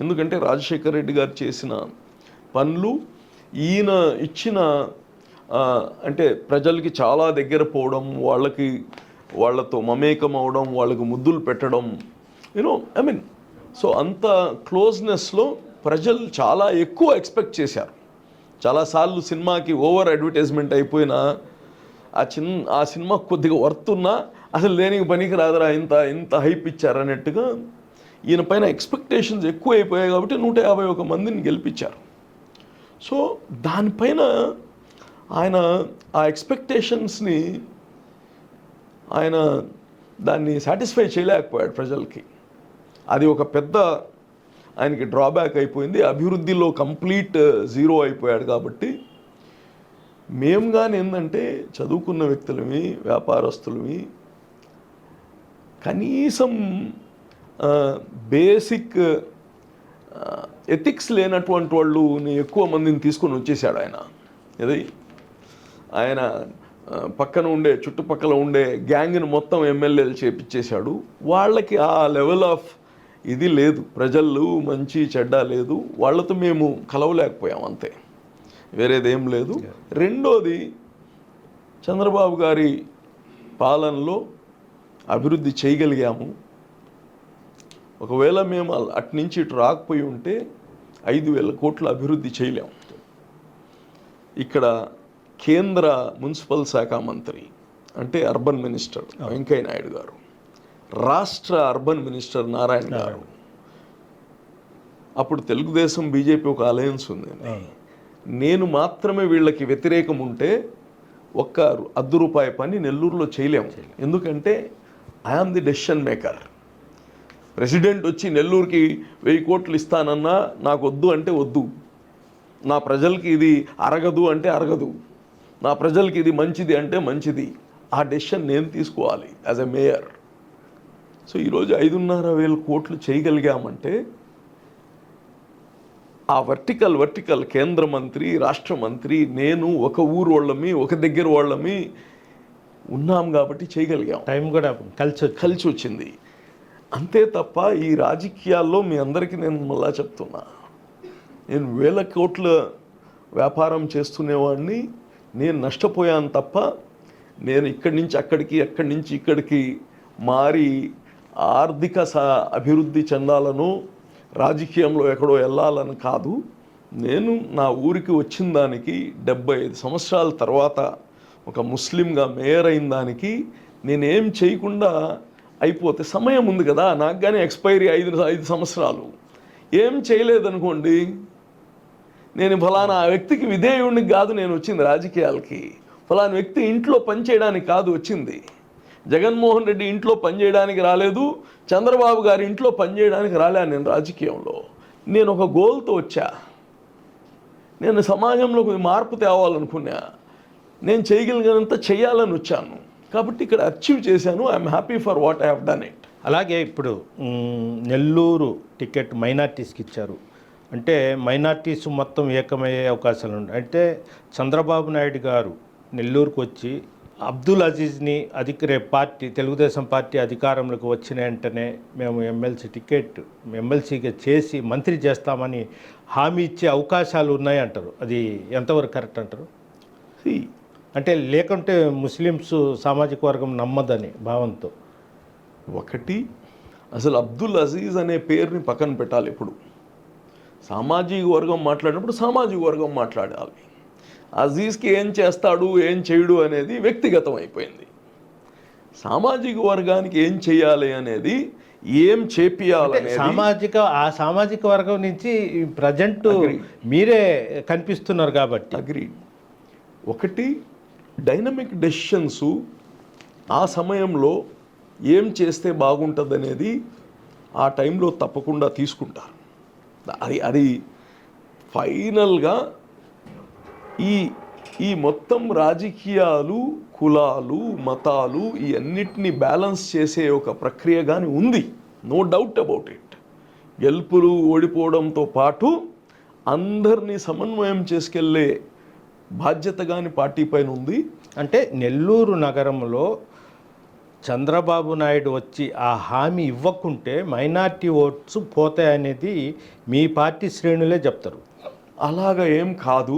ఎందుకంటే రాజశేఖర్ రెడ్డి గారు చేసిన పనులు, ఈయన ఇచ్చిన అంటే ప్రజలకి చాలా దగ్గర పోవడం, వాళ్ళతో మమేకం అవడం, వాళ్ళకు ముద్దులు పెట్టడం, సో అంత క్లోజ్నెస్లో ప్రజలు చాలా ఎక్కువ ఎక్స్పెక్ట్ చేశారు. చాలాసార్లు సినిమాకి ఓవర్ అడ్వర్టైజ్మెంట్ అయిపోయినా ఆ సినిమా కొద్దిగా వర్త్ ఉన్నా అసలు దేనికి పనికి రాదురా ఇంత హైప్ ఇచ్చారన్నట్టుగా ఈయన పైన ఎక్స్పెక్టేషన్స్ ఎక్కువ అయిపోయాయి కాబట్టి 151 మందిని గెలిపించారు. సో దానిపైన ఆయన ఆ ఎక్స్పెక్టేషన్స్ని ఆయన దాన్ని సాటిస్ఫై చేయలేకపోయాడు ప్రజలకి. అది ఒక పెద్ద ఆయనకి డ్రాబ్యాక్ అయిపోయింది. అభివృద్ధిలో కంప్లీట్ జీరో అయిపోయాడు. కాబట్టి మేము కానీ ఏంటంటే చదువుకున్న వ్యక్తులమి, వ్యాపారస్తులమి, కనీసం బేసిక్ ఎథిక్స్ లేనటువంటి వాళ్ళని ఎక్కువ మందిని తీసుకొని వచ్చేసాడు ఆయన. ఆయన చుట్టుపక్కల ఉండే గ్యాంగ్ని మొత్తం ఎమ్మెల్యేలు చేపించేశాడు. వాళ్ళకి ఆ లెవెల్ ఆఫ్ ఇది లేదు, ప్రజలు మంచి చెడ్డ లేదు, వాళ్ళతో మేము కలవలేకపోయాం, అంతే, వేరేదేం లేదు. రెండోది, చంద్రబాబు గారి పాలనలో అభివృద్ధి చేయగలిగాము. ఒకవేళ మేము అట్నుంచి ఇటు రాకపోయి ఉంటే 5,000 కోట్ల అభివృద్ధి చేయలేము. ఇక్కడ కేంద్ర మున్సిపల్ శాఖ మంత్రి అంటే అర్బన్ మినిస్టర్ వెంకయ్య నాయుడు గారు, రాష్ట్ర అర్బన్ మినిస్టర్ నారాయణ గారు, అప్పుడు తెలుగుదేశం బీజేపీ ఒక అలయన్స్ ఉంది. నేను మాత్రమే వీళ్ళకి వ్యతిరేకం ఉంటే ఒక్క ₹1 పని నెల్లూరులో చేయలేము. ఎందుకంటే I am the decision maker. President వచ్చి నెల్లూరుకి 1000 కోట్లు ఇస్తానన్నా నాకు వద్దు అంటే వద్దు, నా ప్రజలకి ఇది అరగదు అంటే అరగదు, నా ప్రజలకి ఇది మంచిది అంటే మంచిది. ఆ డెసిషన్ నేను తీసుకోవాలి యాజ్ ఎ మేయర్. సో ఈరోజు 5,500 కోట్లు చేయగలిగామంటే ఆ వర్టికల్ కేంద్ర మంత్రి, రాష్ట్ర మంత్రి, నేను ఒక ఊరు వాళ్ళమి, ఒక దగ్గర వాళ్ళమి ఉన్నాం కాబట్టి చేయగలిగాం. టైం కూడా కలిసి వచ్చింది అంతే తప్ప ఈ రాజకీయాల్లో మీ అందరికీ నేను మళ్ళా చెప్తున్నా, నేను 1000 కోట్ల వ్యాపారం చేస్తునేవాడిని, నేను నష్టపోయాను తప్ప నేను ఇక్కడి నుంచి అక్కడికి, అక్కడి నుంచి ఇక్కడికి మారి ఆర్థిక అభివృద్ధి చెందాలను, రాజకీయంలో ఎక్కడో వెళ్ళాలని కాదు. నేను నా ఊరికి వచ్చిన దానికి 75 సంవత్సరాల తర్వాత ఒక ముస్లింగా మేయర్ అయిన దానికి నేనేం చేయకుండా అయిపోతే సమయం ఉంది కదా, నాకు కానీ ఎక్స్పైరీ 5 సంవత్సరాలు ఏం చేయలేదనుకోండి, నేను ఫలానా వ్యక్తికి విధేయుడికి కాదు నేను వచ్చింది రాజకీయాలకి, ఫలానా వ్యక్తి ఇంట్లో పనిచేయడానికి కాదు వచ్చింది. జగన్మోహన్ రెడ్డి ఇంట్లో పనిచేయడానికి రాలేదు, చంద్రబాబు గారి ఇంట్లో పనిచేయడానికి రాలేదు. నేను రాజకీయంలో నేను ఒక గోల్తో వచ్చా, నేను సమాజంలో కొంచెం మార్పు తేవాలనుకున్నా, నేను చేయగలిగినంత చేయాలని వచ్చాను కాబట్టి ఇక్కడ అచీవ్ చేశాను. I'm happy for what I have done it. అలాగే ఇప్పుడు నెల్లూరు టికెట్ మైనార్టీస్కి ఇచ్చారు అంటే మైనార్టీస్ మొత్తం ఏకమయ్యే అవకాశాలు ఉన్నాయి. అంటే చంద్రబాబు నాయుడు గారు నెల్లూరుకు వచ్చి అబ్దుల్ అజీజ్ని రేపు పార్టీ తెలుగుదేశం పార్టీ అధికారంలోకి వచ్చిన వెంటనే మేము ఎమ్మెల్సీగా చేసి మంత్రి చేస్తామని హామీ ఇచ్చే అవకాశాలు ఉన్నాయి అంటారు. అది ఎంతవరకు కరెక్ట్ అంటారు? అంటే లేకుంటే ముస్లిమ్స్ సామాజిక వర్గం నమ్మదని భావంతో. ఒకటి, అసలు అబ్దుల్ అజీజ్ అనే పేరుని పక్కన పెట్టాలి. ఇప్పుడు సామాజిక వర్గం మాట్లాడినప్పుడు సామాజిక వర్గం మాట్లాడాలి. అజీజ్కి ఏం చేస్తాడు ఏం చేయడు అనేది వ్యక్తిగతం అయిపోయింది. సామాజిక వర్గానికి ఏం చేయాలి అనేది, ఏం చేపియాలనేది సామాజిక వర్గం నుంచి ప్రజెంట్ మీరే కనిపిస్తున్నారు కాబట్టి అగ్రీడ్. ఒకటి, డైనమిక్ డెసిషన్స్ ఆ సమయంలో ఏం చేస్తే బాగుంటుంది అనేది ఆ టైంలో తప్పకుండా తీసుకుంటారు. అది ఫైనల్గా ఈ మొత్తం రాజకీయాలు, కులాలు, మతాలు ఈ అన్నిటినీ బ్యాలెన్స్ చేసే ఒక ప్రక్రియ కానీ ఉంది, నో డౌట్ అబౌట్ ఇట్. గెలుపులు ఓడిపోవడంతో పాటు అందరినీ సమన్వయం చేసుకెళ్లే బాధ్యత కానీ పార్టీ పైన ఉంది. అంటే నెల్లూరు నగరంలో చంద్రబాబు నాయుడు వచ్చి ఆ హామీ ఇవ్వకుంటే మైనార్టీ ఓట్స్ పోతాయనేది మీ పార్టీ శ్రేణులే చెప్తారు. అలాగా ఏం కాదు.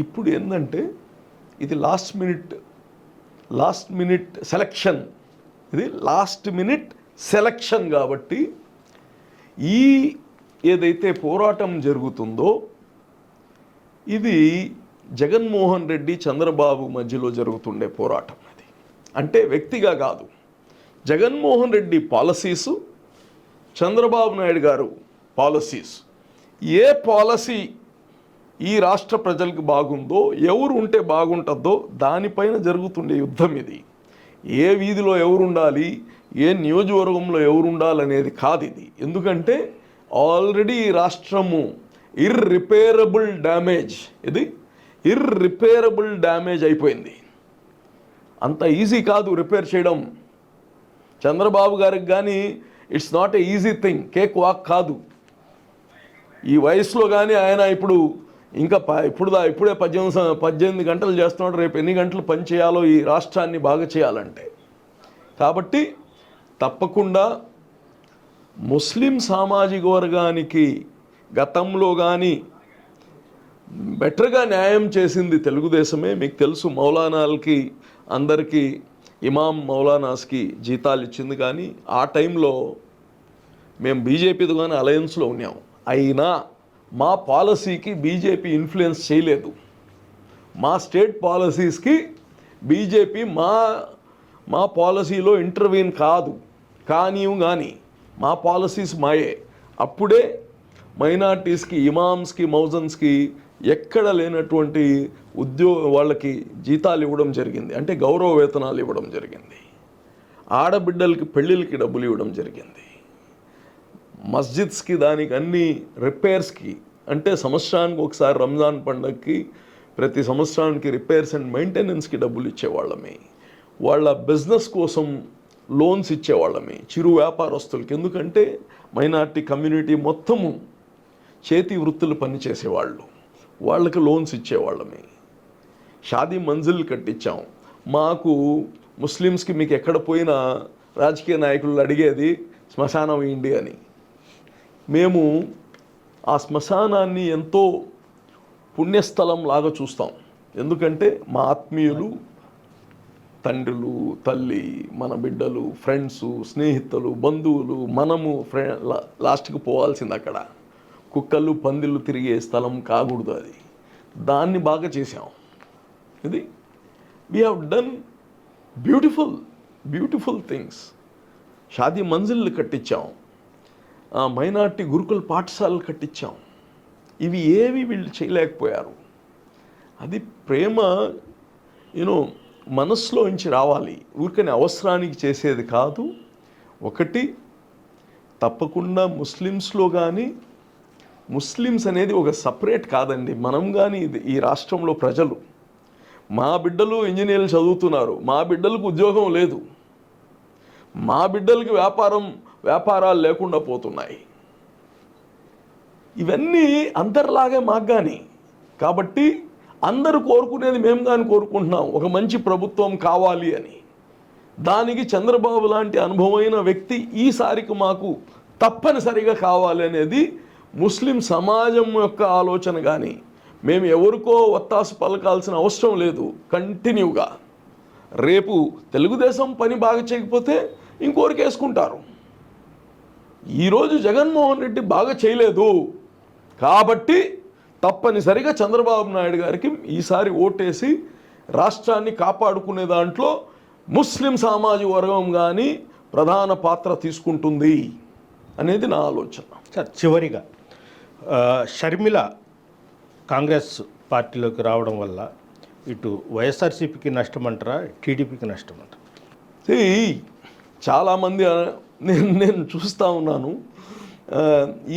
ఇప్పుడు ఏంటంటే ఇది లాస్ట్ మినిట్ సెలక్షన్, ఇది లాస్ట్ మినిట్ సెలక్షన్ కాబట్టి ఏదైతే పోరాటం జరుగుతుందో ఇది జగన్మోహన్ రెడ్డి చంద్రబాబు మధ్యలో జరుగుతుండే పోరాటం. అది అంటే వ్యక్తిగా కాదు, జగన్మోహన్ రెడ్డి పాలసీసు, చంద్రబాబు నాయుడు గారు పాలసీస్, ఏ పాలసీ ఈ రాష్ట్ర ప్రజలకు బాగుందో, ఎవరు ఉంటే బాగుంటుందో దానిపైన జరుగుతుండే యుద్ధం ఇది. ఏ వీధిలో ఎవరు ఉండాలి, ఏ నియోజకవర్గంలో ఎవరు ఉండాలనేది కాదు ఇది. ఎందుకంటే ఆల్రెడీ ఈ రాష్ట్రము ఇర్రిపేరబుల్ డ్యామేజ్ అయిపోయింది. అంత ఈజీ కాదు రిపేర్ చేయడం. చంద్రబాబు గారికి కానీ it's not a easy thing, cake walk కాదు. ఈ వయసులో కానీ ఆయన ఇప్పుడే 18 గంటలు చేస్తున్నాడు, రేపు ఎన్ని గంటలు పని చేయాలో ఈ రాష్ట్రాన్ని బాగా చేయాలంటే. కాబట్టి తప్పకుండా ముస్లిం సామాజిక వర్గానికి గతంలో కానీ బెటర్గా న్యాయం చేసింది తెలుగుదేశమే. మీకు తెలుసు, మౌలానాలకి అందరికీ ఇమాం మౌలానాస్కి జీతాలు ఇచ్చింది. కానీ ఆ టైంలో మేము బీజేపీతో కానీ అలయన్స్లో ఉన్నాం. అయినా మా పాలసీకి బీజేపీ ఇన్ఫ్లుయెన్స్ చేయలేదు. మా స్టేట్ పాలసీస్కి బీజేపీ మా పాలసీలో ఇంటర్వ్యూన్ కాదు. కానీ మా పాలసీస్ మాయే. అప్పుడే మైనార్టీస్కి, ఇమామ్స్కి, మౌజన్స్కి ఎక్కడ లేనటువంటి వాళ్ళకి జీతాలు ఇవ్వడం జరిగింది, అంటే గౌరవ వేతనాలు ఇవ్వడం జరిగింది. ఆడబిడ్డలకి పెళ్ళిళ్ళకి డబ్బులు ఇవ్వడం జరిగింది. మస్జిద్స్కి దానికి అన్ని రిపేర్స్కి, అంటే సంవత్సరానికి ఒకసారి రంజాన్ పండగకి ప్రతి సంవత్సరానికి రిపేర్స్ అండ్ మెయింటెనెన్స్కి డబ్బులు ఇచ్చేవాళ్ళమే. వాళ్ళ బిజినెస్ కోసం లోన్స్ ఇచ్చేవాళ్ళమే చిరు వ్యాపారస్తులకి. ఎందుకంటే మైనార్టీ కమ్యూనిటీ మొత్తము చేతి వృత్తులు పనిచేసేవాళ్ళు, వాళ్ళకి లోన్స్ ఇచ్చేవాళ్ళమే. షాదీ మంజిల్ కట్టించాం. మాకు ముస్లిమ్స్కి మీకు ఎక్కడ పోయినా రాజకీయ నాయకులు అడిగేది శ్మశానం వేయండి అని. మేము ఆ శ్మశానాన్ని ఎంతో పుణ్యస్థలం లాగా చూస్తాం. ఎందుకంటే మా ఆత్మీయులు, తండ్రులు, తల్లి, మన బిడ్డలు, ఫ్రెండ్స్, స్నేహితులు, బంధువులు, మనము లాస్ట్కి పోవాల్సింది అక్కడ. కుక్కలు పందిళ్ళు తిరిగే స్థలం కాకూడదు అది. దాన్ని బాగా చేసాం. ఇది we have done beautiful things. షాదీ మంజిళ్ళు కట్టించాం, మైనార్టీ గురుకుల పాఠశాలలు కట్టించాం. ఇవి ఏవి వీళ్ళు చేయలేకపోయారు. అది ప్రేమ మనస్సులో నుంచి రావాలి, ఊరికనే అవసరానికి చేసేది కాదు. ఒకటి తప్పకుండా ముస్లిమ్స్లో కానీ, ముస్లిమ్స్ అనేది ఒక సపరేట్ కాదండి. మనం కానీ ఈ రాష్ట్రంలో ప్రజలు, మా బిడ్డలు ఇంజనీర్లు చదువుతున్నారు, మా బిడ్డలకు ఉద్యోగం లేదు, మా బిడ్డలకి వ్యాపారాలు లేకుండా పోతున్నాయి. ఇవన్నీ అందరిలాగే మాకు కానీ. కాబట్టి అందరూ కోరుకునేది మేము కానీ కోరుకుంటున్నాం, ఒక మంచి ప్రభుత్వం కావాలి అని. దానికి చంద్రబాబు లాంటి అనుభవమైన వ్యక్తి ఈసారికి మాకు తప్పనిసరిగా కావాలి అనేది ముస్లిం సమాజం యొక్క ఆలోచన. కానీ మేము ఎవరికో ఒత్తాసు పలకాల్సిన అవసరం లేదు. కంటిన్యూగా రేపు తెలుగుదేశం పని బాగా చేయకపోతే ఇంకోరికి వేసుకుంటారు. ఈరోజు జగన్మోహన్ రెడ్డి బాగా చేయలేదు కాబట్టి తప్పనిసరిగా చంద్రబాబు నాయుడు గారికి ఈసారి ఓటేసి రాష్ట్రాన్ని కాపాడుకునే దాంట్లో ముస్లిం సామాజిక వర్గం కానీ ప్రధాన పాత్ర తీసుకుంటుంది అనేది నా ఆలోచన. సార్, చివరిగా షర్మిల కాంగ్రెస్ పార్టీలోకి రావడం వల్ల ఇటు వైఎస్ఆర్సీపీకి నష్టమంటారా, టీడీపీకి నష్టమంటారా? చాలామంది నేను చూస్తూ ఉన్నాను.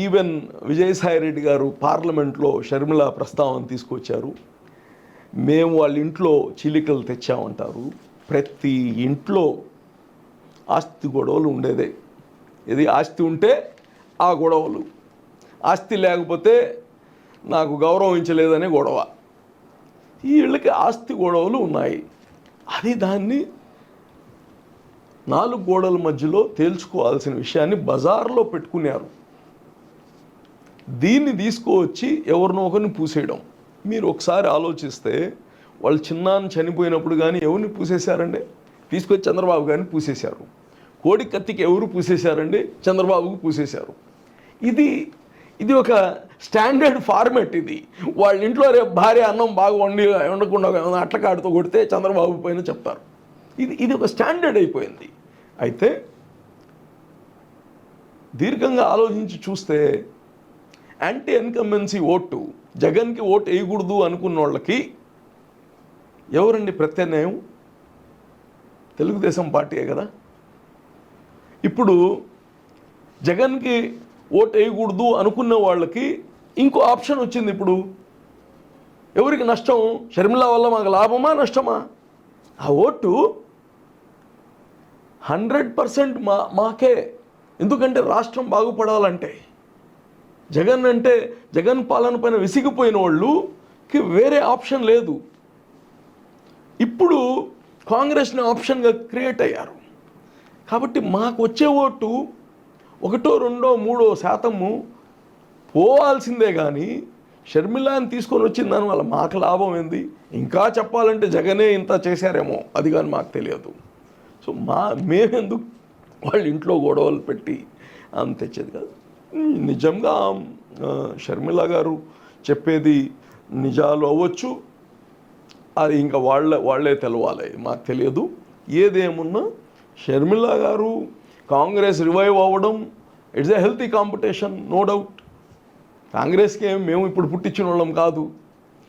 ఈవెన్ విజయసాయి రెడ్డి గారు పార్లమెంట్లో షర్మిల ప్రస్తావన తీసుకొచ్చారు. మేము వాళ్ళ ఇంట్లో చీలికలు తెచ్చామంటారు. ప్రతి ఇంట్లో ఆస్తి గొడవలు ఉండేదే. ఇది ఆస్తి ఉంటే ఆ గొడవలు, ఆస్తి లేకపోతే నాకు గౌరవించలేదనే గొడవ. ఈ ఇళ్ళకి ఆస్తి గొడవలు ఉన్నాయి. అది దాన్ని 4 గోడల మధ్యలో తేల్చుకోవాల్సిన విషయాన్ని బజార్లో పెట్టుకున్నారు. దీన్ని తీసుకువచ్చి ఎవరినో ఒకరిని పూసేయడం. మీరు ఒకసారి ఆలోచిస్తే వాళ్ళు చిన్నాన్ని చనిపోయినప్పుడు కానీ ఎవరిని పూసేశారండి? తీసుకొచ్చి చంద్రబాబు గారిని పూసేశారు. కోడి కత్తికి ఎవరు పూసేశారండి? చంద్రబాబుకు పూసేశారు. ఇది ఒక స్టాండర్డ్ ఫార్మెట్. ఇది వాళ్ళ ఇంట్లో రేపు భార్య అన్నం బాగా వండకుండా అట్ల కాడుతో కొడితే చంద్రబాబు పైన చెప్తారు. ఇది ఒక స్టాండర్డ్ అయిపోయింది. అయితే దీర్ఘంగా ఆలోచించి చూస్తే యాంటీ ఇన్కంబెన్సీ ఓటు, జగన్కి ఓటు వేయకూడదు అనుకున్న వాళ్ళకి ఎవరండి ప్రత్యామ్నాయం? తెలుగుదేశం పార్టీయే కదా. ఇప్పుడు జగన్కి ఓటు వేయకూడదు అనుకున్న వాళ్ళకి ఇంకో ఆప్షన్ వచ్చింది. ఇప్పుడు ఎవరికి నష్టం? షర్మిల వల్ల మాకు లాభమా నష్టమా? ఆ ఓటు 100% మాకే. ఎందుకంటే రాష్ట్రం బాగుపడాలంటే, జగన్ పాలన పైన విసిగిపోయిన వాళ్ళకి వేరే ఆప్షన్ లేదు. ఇప్పుడు కాంగ్రెస్ని ఆప్షన్గా క్రియేట్ అయ్యారు. కాబట్టి మాకు వచ్చే ఓటు 1, 2, 3% పోవాల్సిందే. కానీ షర్మిలాని తీసుకొని వచ్చిన దానివల్ల మాకు లాభం ఏంది? ఇంకా చెప్పాలంటే జగనే ఇంత చేశారేమో, అది కానీ మాకు తెలియదు. సో మేమెందుకు వాళ్ళ ఇంట్లో గొడవలు పెట్టి తెచ్చేది కాదు. నిజంగా షర్మిల గారు చెప్పేది నిజాలు అవ్వచ్చు, అది ఇంకా వాళ్ళే తెలవాలి, మాకు తెలియదు. ఏదేమున్నా షర్మిల గారు కాంగ్రెస్ రివైవ్ అవ్వడం it's a healthy competition, no doubt. కాంగ్రెస్కి మేము ఇప్పుడు పుట్టించిన వాళ్ళం కాదు.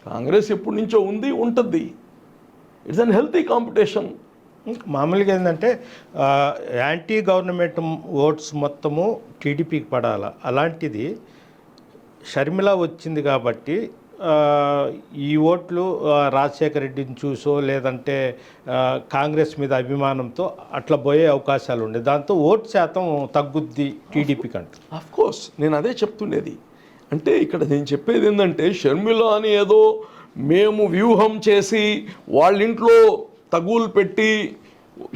కాంగ్రెస్ ఎప్పటి నుంచో ఉంది, ఉంటుంది. It's an healthy competition. మామూలుగా ఏంటంటే యాంటీ గవర్నమెంట్ ఓట్స్ మొత్తము టీడీపీకి పడాలి. అలాంటిది షర్మిల వచ్చింది కాబట్టి ఈ ఓట్లు రాజశేఖర రెడ్డిని చూసో లేదంటే కాంగ్రెస్ మీద అభిమానంతో అట్లా పోయే అవకాశాలు ఉండే, దాంతో ఓటు శాతం తగ్గుద్ది టీడీపీ కంటే. ఆఫ్ కోర్స్ నేను అదే చెప్తుండేది. అంటే ఇక్కడ నేను చెప్పేది ఏంటంటే షర్మిల అని ఏదో మేము వ్యూహం చేసి వాళ్ళ ఇంట్లో తగులు పెట్టి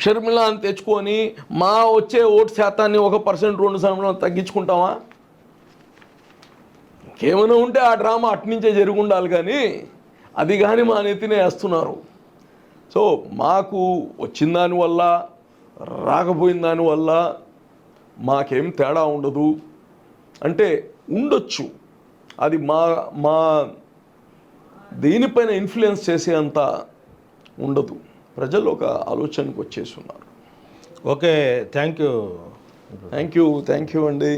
షర్మిల అని తెచ్చుకొని మా వచ్చే ఓటు శాతాన్ని 1% 2% తగ్గించుకుంటామా? ఇంకేమైనా ఉంటే ఆ డ్రామా అట్నుంచే జరిగి ఉండాలి, కానీ అది కానీ మా నెత్తినే వేస్తున్నారు. సో మాకు వచ్చిన దానివల్ల రాకపోయిన దానివల్ల మాకేం తేడా ఉండదు అంటే ఉండొచ్చు, అది మా దేనిపైన ఇన్ఫ్లుయెన్స్ చేసే అంత ఉండదు. ప్రజలు ఒక ఆలోచనకు వచ్చేసి ఉన్నారు. ఓకే, థ్యాంక్ యూ అండి.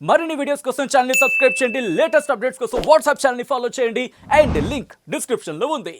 మరిన్ని వీడియోస్ కోసం ఛానల్ ని సబ్స్క్రైబ్ చేయండి. లేటెస్ట్ అప్డేట్స్ కోసం వాట్సాప్ ఛానల్ ని ఫాలో చేయండి. అండ్ లింక్ డిస్క్రిప్షన్ లో ఉంది.